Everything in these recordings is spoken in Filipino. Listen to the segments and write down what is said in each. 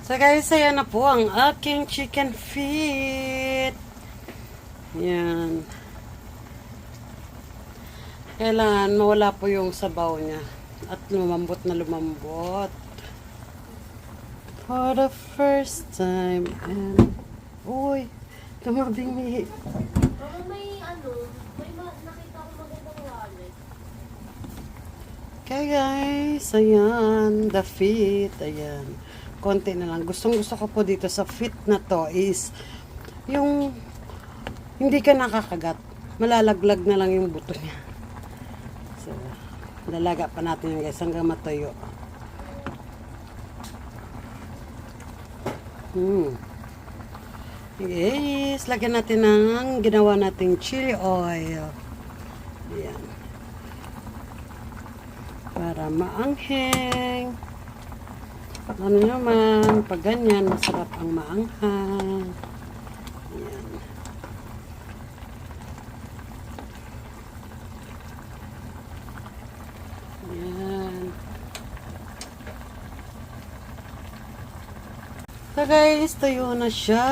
So guys, ayan na po ang aking chicken feet. Yan. Kailangan mawala po yung sabaw niya. At lumambot na lumambot. For the first time. And, uy, tumabingi. Mama, nakita ko magandang wallet. Okay guys, ayan, the feet, ayan. Konti na lang. Gustong gusto ko po dito sa feet na to is yung hindi ka nakakagat. Malalaglag na lang yung buto niya. So, lalaga pa natin yan guys hanggang matuyo. Yes, lagyan natin ng ginawa nating chili oil. Ayan. Para maangheng. Ano naman, pag ganyan, masarap ang maanghang. Ayan. Ayan. So guys, tuyo na siya.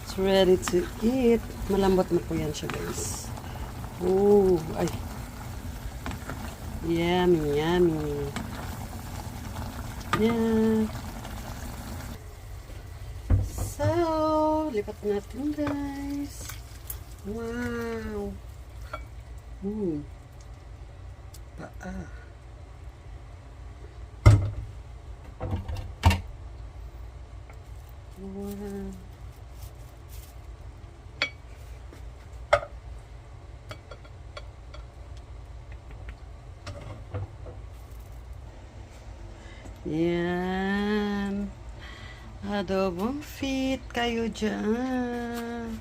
It's ready to eat. Malambot na po yan siya guys. Oh, ay. Yummy, yummy. Yeah. So, lipat natin guys. Wow. Paa. Wow. Yan. Adobong feet kayo dyan.